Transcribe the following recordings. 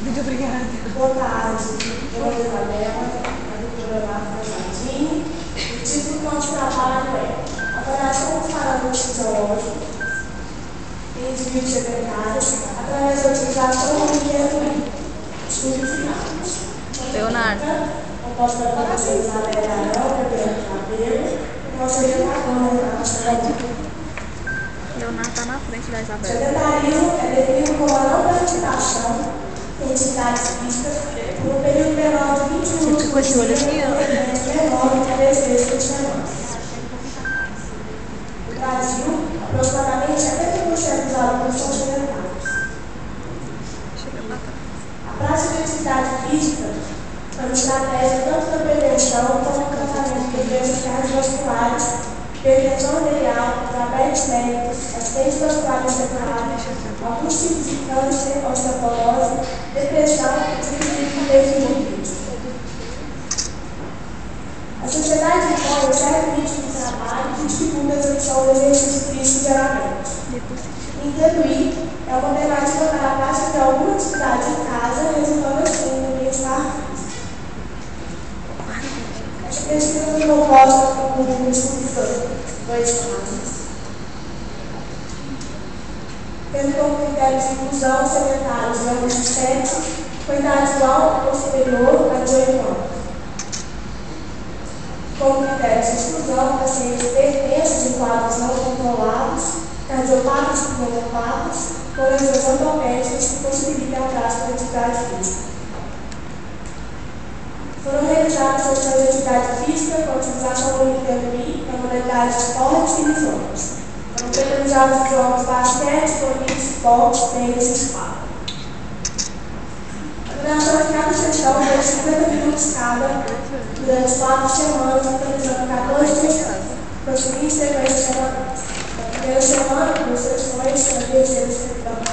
Muito obrigada. Boa tarde, meu nome é Isabela, a doutora Marta Jardim. O título do nosso trabalho é Avaliação dos Parâmetros Fisiológicos em desvios secretários através da utilização do inquérito estudios. Leonardo. Composta pela professora Isabela Arão, Gabriela Cabelo, e nossa orientadora, Renata. Leonardo está na frente da Isabela. Sedentarismo é definido como a não participação em atividades físicas por um período menor de 20 minutos por dia, menor de 3 vezes por semana. No Brasil, aproximadamente 70% dos alunos são sedentários. A prática de atividade física é uma estratégia tanto da prevenção como do tratamento de doenças cardiovasculares, hipertensão arterial, diabetes mellitus, acidente vascular cerebral, alguns tipos de câncer, osteoporose, depressão e desenvolvimento. A sociedade impõe um certo ritmo de trabalho que dificulta a execução do exercício físico diariamente. Interluir é uma alternativa para a prática de alguma atividade em casa, resultando assim no bem-estar físico. Esta pesquisa foi composta por um estudo de 2 fases, tendo como critério de inclusão sedentários de ambos os sexos, com idade igual ou superior a 18 anos. Como critério de exclusão, pacientes hipertensos em quadros não controlados, cardiopatas e pneumopatas, com lesões ortopédicas que possibilitam a prática de atividade física. Foram realizadas sessões de atividade física com a utilização do Nintendo na modalidade de esportes e visões. Foram realizados os jogos basquete, boliche, esporte, tênis e espada. A duração de cada sessão foi de 50 minutos cada, durante 4 semanas, totalizando 14 sessões, com a seguinte sequência semanais. Na primeira semana, 2 sessões, na terceira semana,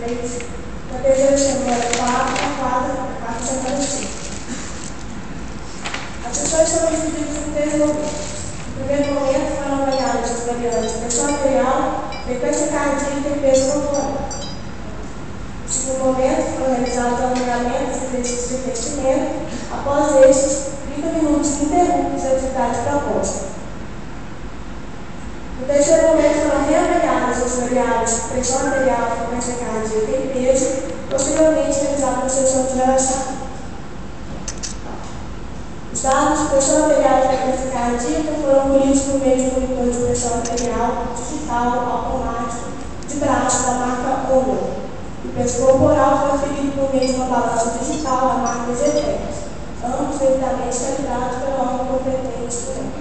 3, na terceira semana, 4, na quarta semana, 5. As sessões foram divididas em 3 momentos. No primeiro momento, foram avaliadas as variantes pressão arterial, frequência cardíaca e peso corporal. No segundo momento, foram realizados alongamentos e exercícios de aquecimento. Após estes, 30 minutos ininterruptos de atividade proposta. No terceiro momento, foram reavaliadas as variáveis pressão arterial, frequência cardíaca e peso, posteriormente realizada uma sessão de relaxamento. Os dados de pressão arterial e frequência cardíaca foram colhidos por meio de um monitor de pressão arterial digital automático de braço da marca Oura. O peso corporal foi aferido por meio de uma balança digital da marca GTEX, ambos devidamente calibrados pelo órgão competente do médico.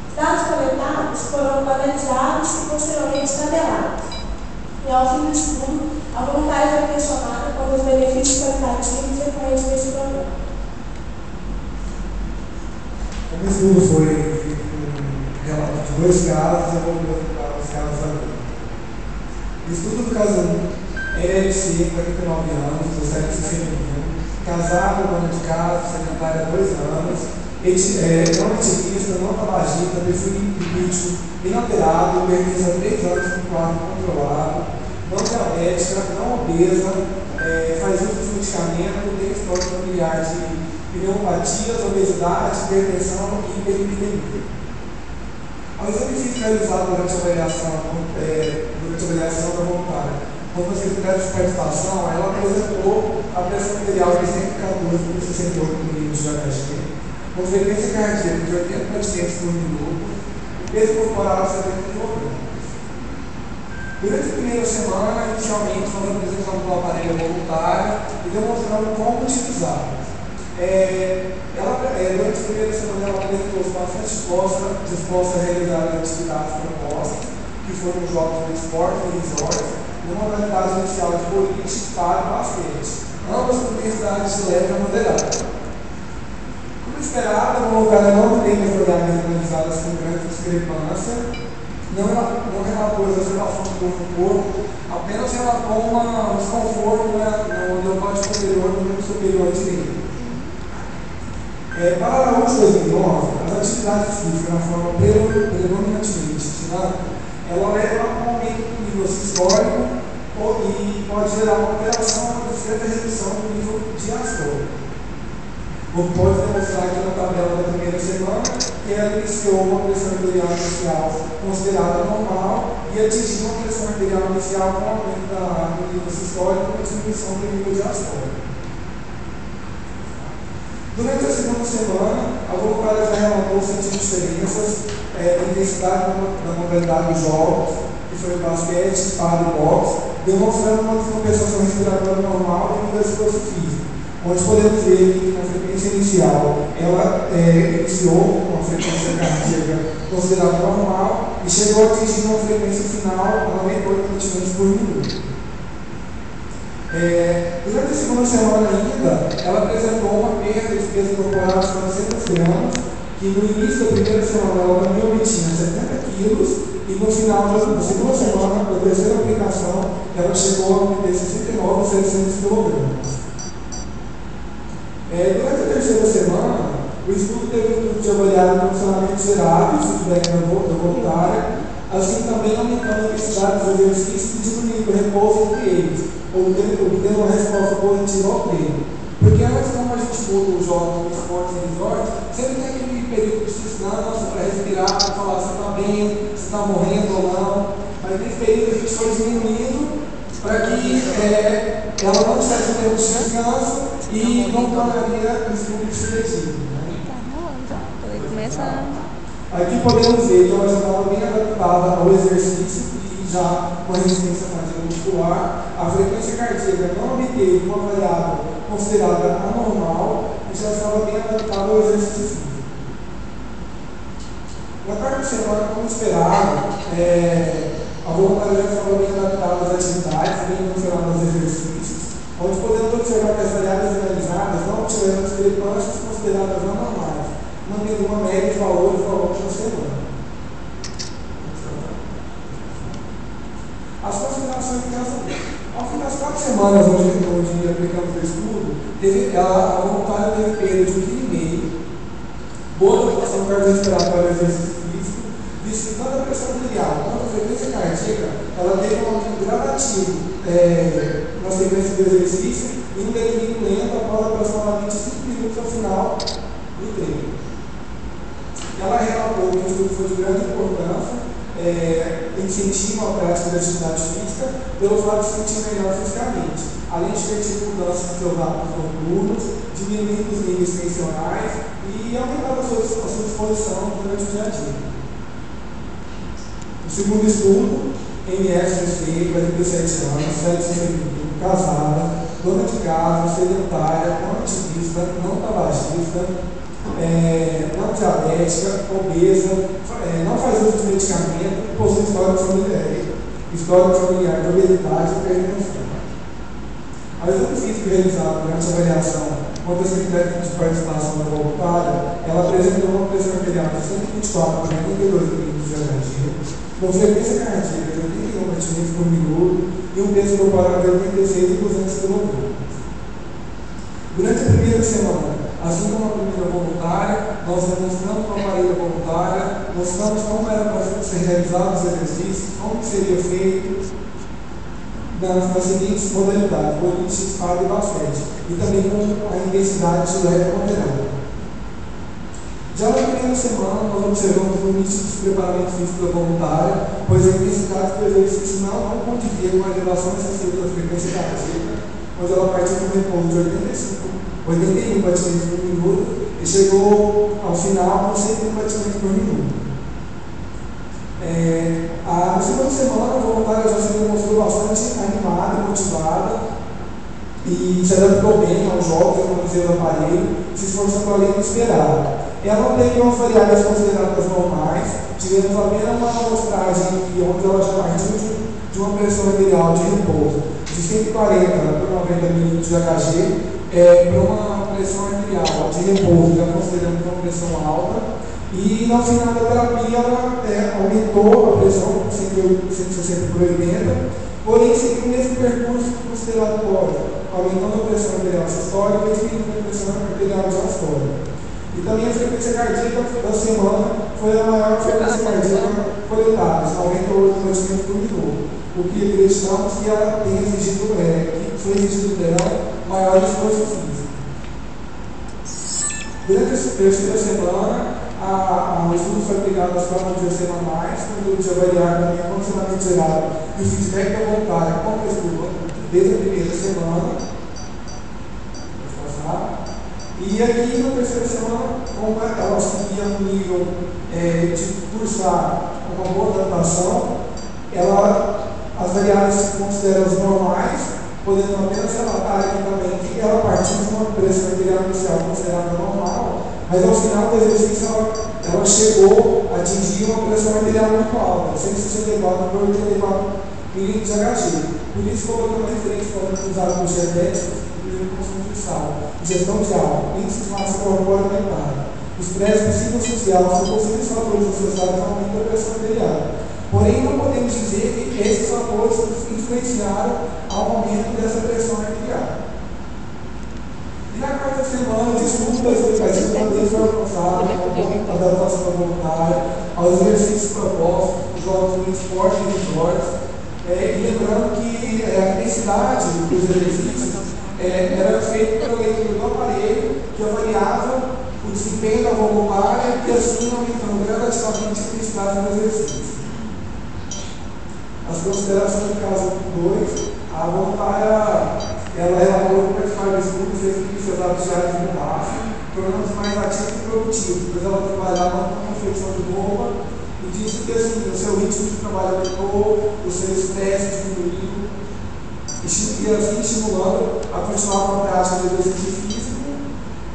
Os dados coletados foram analisados e posteriormente tabelados. E ao fim do estudo, a voluntária foi questionada quanto aos benefícios qualitativos decorrentes deste programa. O estudo foi um relato de 2 casos, eu vou colocar os casos agora. O estudo do caso 1 é LC, 49 anos, do sexo feminino, casado, dona de casa, secretária há 2 anos, não ativista, não tabagista, perfil lipídico inalterado, pertence há 3 anos com quadro controlado, não diabética, não obesa, faz uso de medicamento, tem história familiar de pneumopatias, obesidade, hipertensão e hiperlipidemia. Ao exame físico realizado durante a avaliação da voluntária, como os critérios de participação, ela apresentou a pressão arterial de 114 por 68 milímetros de HG, com frequência cardíaca de 80 batimentos por minuto e peso corporal de 70 kg. Durante a primeira semana, inicialmente, nós apresentamos o aparelho voluntário e demonstramos como utilizá-lo. Durante a primeira semana, ela apresentou-se bastante disposta a realizar as atividades propostas, que foram os jogos de esporte e resort, numa modalidade inicial de boliche, para e basquete, ambas com intensidade de leve a moderada. Como esperado, a voluntária não teve as variáveis analisadas com grande discrepância, não relatou as observações do corpo, apenas relatou um desconforto no neocórtex superior, no núcleo superior direito. Para Araújo 2009, as atividades físicas na forma predominantemente dinâmica, ela leva a um aumento do nível sistólico e pode gerar uma alteração, uma certa redução do nível diastólico. Como pode demonstrar aqui na tabela da primeira semana, que ela iniciou uma pressão arterial inicial considerada normal e atingiu uma pressão arterial inicial com aumento do nível sistólico e diminuição do nível diastólico. Durante a segunda semana, a voluntária já relatou sentir diferenças na intensidade da modalidade dos jogos, que foi o basquete, espada e boxe, demonstrando uma descompensação respiratória normal devido ao esforço físico. Onde podemos ver que na frequência inicial ela iniciou com uma frequência cardíaca considerada normal e chegou a atingir uma frequência final a 98 batimentos por minuto. Durante a segunda semana ainda, ela apresentou uma perda de peso corporal de 400 gramas, que no início da primeira semana ela também tinha 70 quilos, e no final da segunda semana, da terceira aplicação, ela chegou a ter 69,700 kg. Durante a terceira semana, o estudo teve o intuito de avaliar o condicionamento geral e o feedback da voluntária, assim também aumentando a intensidade dos exercícios e diminuindo o repouso entre eles, obtendo uma resposta positiva ao treino. Porque antes, como a gente muda os jogos, os esportes e resorts, sempre tem aquele período de descanso para respirar, para falar se está bem, se está morrendo ou não. Mas nesse período a gente foi diminuindo para que ela não tivesse um tempo de descanso e não tornaria o estudo seletivo. Aqui podemos ver que ela já estava bem adaptada ao exercício e já com a resistência cardíaca muscular. A frequência cardíaca não obteve uma variável considerada anormal e já estava bem adaptada ao exercício físico. Na quarta semana, como esperado, a voluntária já estava bem adaptada às atividades, bem funcionando aos exercícios, onde podemos observar que as variáveis analisadas não tiveram discrepâncias consideradas anormais, mantendo uma média de valores ao longo da semana. As considerações de casamento. Ao fim das 4 semanas onde aplicamos o estudo, a voluntária teve perda de 1,5 kg, boa adaptação cardiorrespiratória ao exercício físico, visto que tanto a pressão arterial quanto a frequência cardíaca, ela teve um aumento gradativo na sequência do exercício e um declínio lento após aproximadamente 5 minutos ao final do treino. Ela relatou que o estudo foi de grande importância, incentiva a prática da atividade física pelo fato de se sentir melhor fisicamente, além de ter tido mudanças nos seus hábitos noturnos, diminuindo os níveis tensionais e aumentando a sua disposição durante o dia a dia. O segundo estudo, MSC, 47 anos, sexo feminino, casada, dona de casa, sedentária, não ativista, não tabagista, não diabética, obesa, não faz uso de medicamento, possui histórico familiar de obesidade e hipertensão. O exame físico realizado durante a avaliação quanto aos critérios de participação da voluntária, ela apresentou uma pressão arterial de 124 por 92 milímetros de HG, com frequência cardíaca de 81 batimentos por minuto e um peso corporal de 86 e 200 kg. Durante a primeira semana, assim como a primeira voluntária, nós demonstramos com a aparelho voluntária, mostramos como era para ser realizados os exercícios, como seria feito nas seguintes modalidades, boliche, espada e basquete, e também com a intensidade de leve moderada. Já na primeira semana, nós observamos um nítido despreparamento físico da voluntária, pois a intensidade do exercício não condizia com a elevação excessiva da frequência cardíaca, onde ela partiu de um repouso de 81 batimentos por minuto e chegou ao final com 101 batimentos por minuto. Na segunda semana, a voluntária já se demonstrou bastante animada e motivada e se adaptou bem aos jogos, ao manuseio do aparelho, se esforçando além do esperado. Ela não teve umas variáveis consideradas normais, tivemos apenas uma amostragem onde ela já partiu de uma pressão arterial de repouso de 140 por 90 ml de HG, para uma pressão arterial de repouso, já consideramos uma pressão alta, e no final da terapia ela aumentou a pressão 160 por 80, porém seguiu o mesmo percurso consideratório, aumentando a pressão arterial sistólica e diminuindo a pressão arterial diastólica. E também a frequência cardíaca da semana foi a maior frequência cardíaca coletada, 98 batimentos por minuto, o que acreditamos que ela tem exigido foi exigido dela maior esforço físico. Durante essa terceira semana, o estudo foi aplicado às provas de semanais, com o de avaliar também o condicionamento geral e o feedback da voluntária com o estudo desde a primeira semana. E aqui na terceira semana, como ela subia no nível de cursar uma boa adaptação, as variáveis se consideram as normais, podendo apenas relatar aqui também que ela partiu de uma pressão arterial inicial considerada normal, mas ao final do exercício ela chegou a atingir uma pressão arterial muito alta, 164/84 ml de HG. Por isso, colocamos referência para usar por genéticos, inclusive consumo de sal, ingestão de álcool, índice de massa corpórea aumentada. Os pré-princípios sociais são possíveis fatores associados ao aumento da pressão arterial. Porém, não podemos dizer que esses fatores influenciaram ao aumento dessa pressão arterial. E na quarta semana, de estudo das educações também foi alcançado a adaptação da voluntária, aos exercícios propostos, os jogos do esporte e resorts, e lembrando que a intensidade dos exercícios era feita pela leitura do aparelho, que avaliava o desempenho da voluntária e assim aumentando gradativamente a intensidade do exercício. As considerações do caso 2, a voluntária elaborou como participar do estudo, fez que seus hábitos diários mudassem, tornando-se mais ativos e produtivos, pois ela trabalhava com confecção de roupa e disse que assim, o seu ritmo de trabalho aumentou, o seu estresse diminuiu, e assim estimulando a continuar com a prática do exercício físico,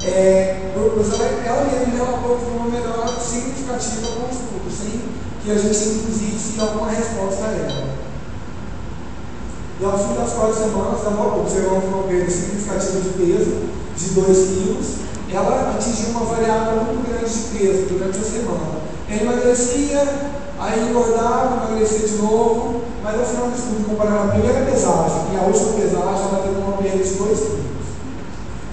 pois ela mesma relatou de uma melhora significativa com o estudo, sem que a gente induzisse alguma resposta a ela. E ao fim das 4 semanas, ela observou uma perda significativa de peso, de 2 quilos. Ela atingiu uma variável muito grande de peso durante a semana. Ela emagrecia, aí engordava, emagrecia de novo, mas ao final do estudo, comparando a primeira pesagem e a última pesagem, ela teve uma perda de 2 quilos.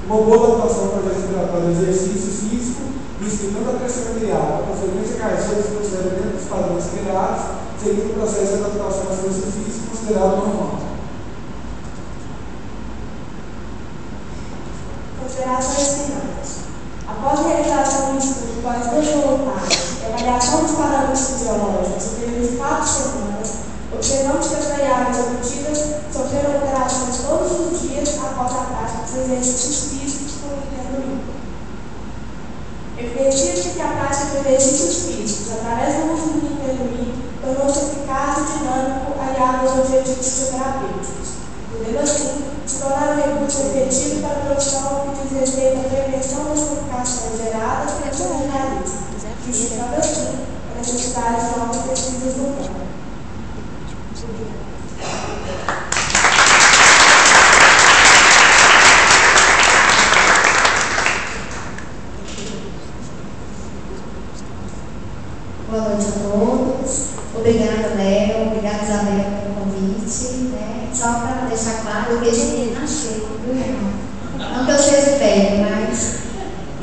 Uma boa adaptação para o exercício físico, respeitando a pressão arterial, a frequência cardíaca se considera dentro dos padrões esperados, seguindo o processo de adaptação à força física considerado normal. Considerações finais. Após a realização do estudo com as 2 voluntárias e avaliação dos parâmetros fisiológicos no período de 4 semanas, observamos que as variáveis obtidas sofreram alterações todos os dias após a prática dos exercícios físicos com o Nintendo Wii. Evidencia-se que a prática de exercícios físicos através do uso do Nintendo Wii tornou-se eficaz e dinâmico aliado aos objetivos fisioterapêuticos, podendo assim se tornar um recurso efetivo para a profissão que diz respeito à prevenção das complicações geradas pelo sedentarismo, justificando assim a necessidade de novas pesquisas no campo. Boa noite a todos. Obrigada, Léo. Obrigada, Isabel, pelo convite. Só para deixar claro, eu vejo ele na cheia, viu, irmão? Não que eu seja velho, mas...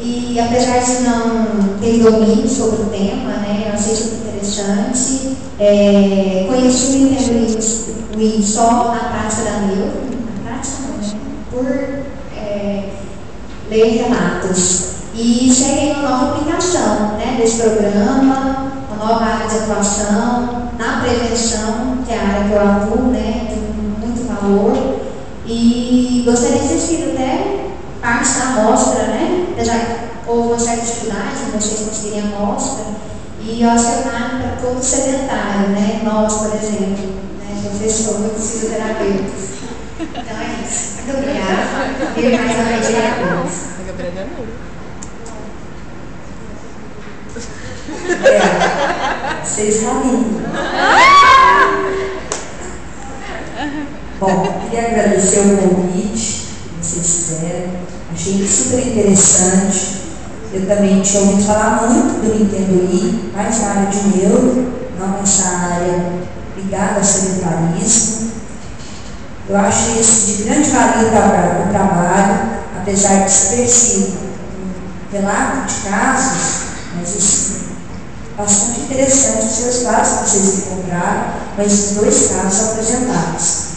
E apesar de não ter domínio sobre o tema, eu achei muito interessante. Conheci o Nintendo Wii só na prática da Neutra, na prática não, por ler relatos. E cheguei a uma nova aplicação desse programa, uma nova área de atuação, na prevenção, que é a área que eu atuo, de muito valor. E gostaria de ter sido até parte da amostra, apesar que houve uma certa dificuldade em vocês conseguirem a amostra. E eu acho que é válido para todo sedentário, nós, por exemplo, professores, fisioterapeutas. Então é isso. Muito obrigada. Fico mais uma vez de vocês sabem. Bom, queria agradecer o convite que vocês fizeram. Achei super interessante. Eu também tinha ouvido falar muito do Nintendo Wii, mais na área de neuro, não nessa área ligada ao sedentarismo. Eu acho isso de grande valia para o trabalho, apesar de ser vencido um relato de casos, mas isso bastante interessante, os seus casos que vocês encontraram, com esses 2 casos apresentados.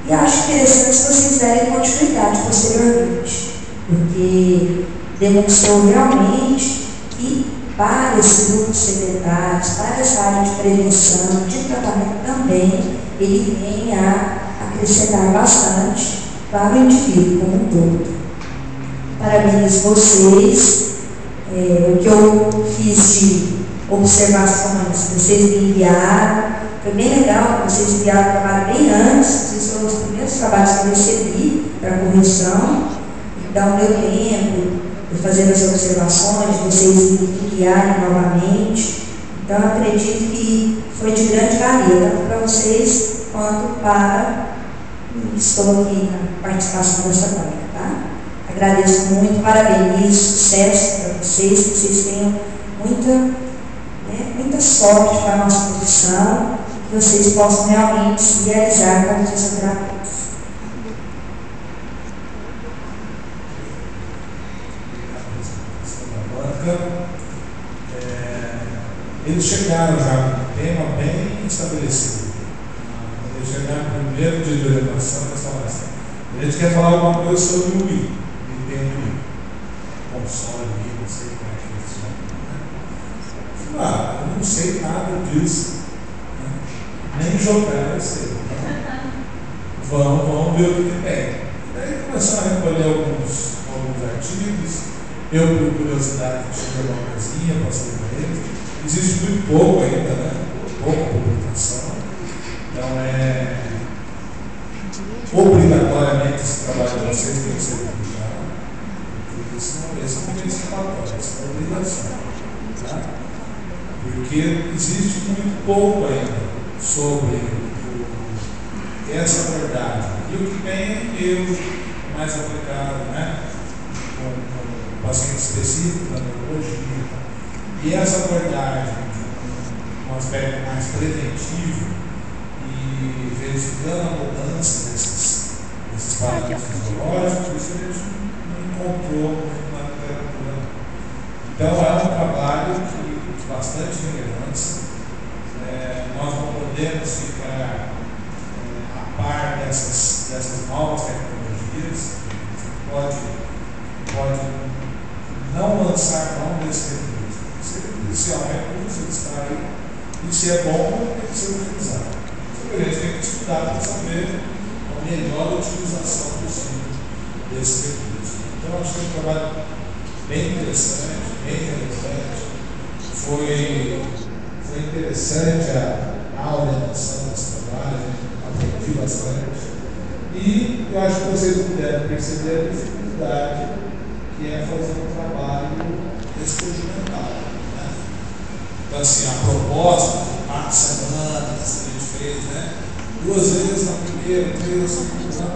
E acho interessante se vocês derem continuidade posteriormente, porque demonstrou realmente que para esse grupo de secretários, para essa área de prevenção, de tratamento também, ele vem a acrescentar bastante para o indivíduo como um todo. Parabéns vocês. O que eu fiz de observações que vocês me enviaram, foi bem legal, vocês enviaram o trabalho bem antes, esses foram os primeiros trabalhos que eu recebi para correção, então deu tempo de fazer as observações, de vocês me enviarem novamente, então eu acredito que foi de grande valia, tanto para vocês quanto para, estou aqui na participação dessa banca, tá? Agradeço muito, parabenizo, sucesso para vocês, que vocês tenham muita sorte para a nossa profissão, que vocês possam realmente se realizar como fisioterapeutas. Eles chegaram já com um tema bem estabelecido. Eles chegaram primeiro de orientação e restauração. A gente quer falar alguma coisa sobre o I. Console, não sei como é que funciona. Eu não sei nada disso, né? Nem jogar eu sei. Vamos ver o que tem. Daí começaram a recolher alguns artigos. Eu, por curiosidade, tive uma coisinha, passei para eles. Existe muito pouco ainda, né? Pouca publicação. Então obrigatoriamente esse trabalho de vocês tem que ser publicado. Esse não é escapatório, essa é a obrigação. Tá? Porque existe muito pouco ainda sobre essa abordagem. E o que tem eu mais aplicado, né? Com paciente específico da neurologia. E essa abordagem, um aspecto mais preventivo e verificando a mudança desses parâmetros fisiológicos, isso a gente não encontrou na literatura. Então é um trabalho de bastante relevância. Nós não podemos ficar a par dessas novas tecnologias. A gente pode não lançar mão desse recurso. Se é um recurso, ele está aí. E se é bom, tem que ser utilizado. A gente tem que estudar para saber a melhor utilização possível desse recurso. Então, acho que é um trabalho bem interessante, bem relevante. Foi interessante a orientação desse trabalho, aprendi bastante. E eu acho que vocês puderam perceber a dificuldade que é fazer um trabalho experimental. Né? Então, assim, a proposta de 4 semanas que a gente fez, né? 2 vezes na primeira, 3 na segunda.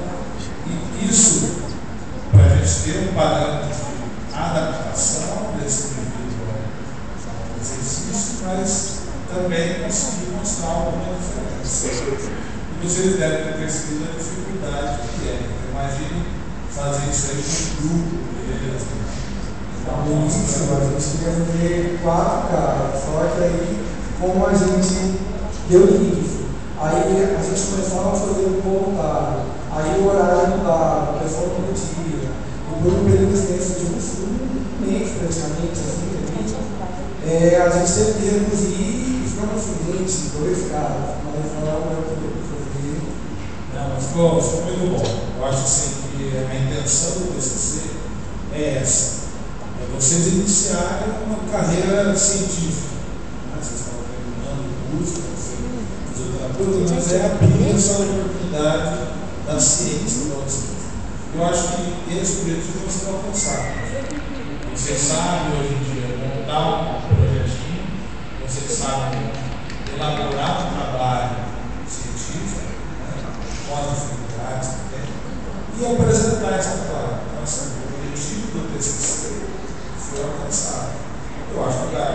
E isso, para a gente ter um parâmetro de adaptação desse indivíduo ao exercício, mas também conseguir mostrar alguma diferença. E vocês devem ter percebido a dificuldade que é. Imagine fazer isso aí com um grupo. A gente queria fazer 4 caras, só que aí, como a gente deu livre, aí a gente começava a fazer o voluntário, aí o horário mudava, o pessoal não podia, e por um período extenso de um mês praticamente, assim, a gente teve que reduzir e ficou no seguinte, 2 caras, mas não é o que eu fazer. Não, mas ficou muito bom. Eu acho assim que a intenção do TCC é essa. Vocês iniciarem uma carreira científica. Vocês estão terminando o curso para ser fisioterapeuta, mas abrir essa oportunidade da ciência para vocês. Eu acho que esse objetivo você vai alcançar. Vocês sabem hoje em dia montar um projetinho, vocês sabem elaborar um trabalho científico, né, com as dificuldades que tem, e apresentar essa prática. Então, assim, o objetivo do TCC foi alcançado. Eu acho que lá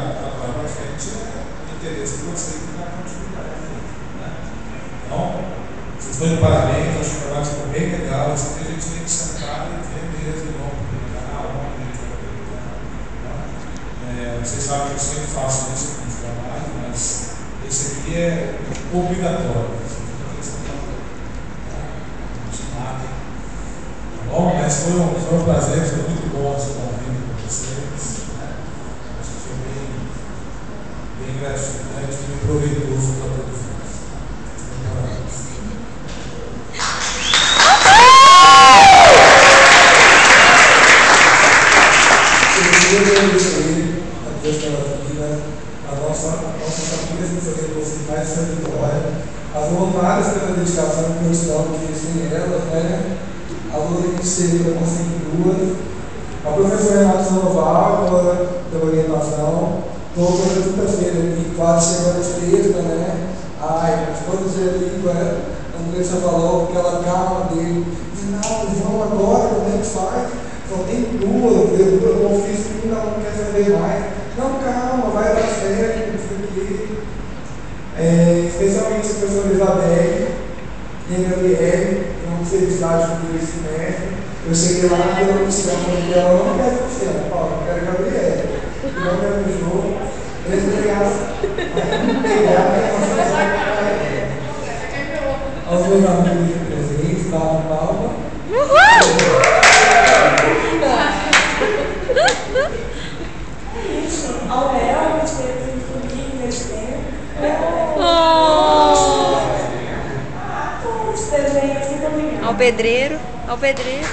para frente é interesse de você que dá continuidade. Né? Então, vocês estão de parabéns, acho que o trabalho ficou bem legal. Assim, a gente tem que sentar e ver mesmo, vamos publicar, onde a gente vai publicar. Tá? Vocês sabem que eu sempre faço isso com os trabalhos, mas esse aqui é obrigatório. Bom, mas foi um prazer, foi muito bom esse convite com vocês. Acho que foi bem gratificante e bem proveitoso para todos nós. Eu queria agradecer a Deus pela vida, a nossas famílias que foram possibilitar essa vitória, as voluntárias pela dedicação que eu estava aqui sem elas, né? A Lula que seria para conseguir duas, a professora Renata Sanoval pela orientação, estou toda quinta-feira aqui, quase chegando a sexta, né? Ai, mas quando você ali, a mulher já falou, aquela calma dele, não, vamos agora, como é que faz? Só tem duas, o ofício que não quer saber mais. Não, calma, vai dar certo, isso aqui. Especialmente a professora Isabelle e a Gabriele, que vão ser estágio do primeiro semestre. Eu cheguei lá e eu disse que ela não quer Luciana, Paulo, eu quero a Gabriele. E não quero o jogo. Eles pegaram, aos meus amigos presentes, davam palma. Ao Léo, que esteve comigo nesse tempo. Todos os desenhos, muito obrigada. Ao pedreiro.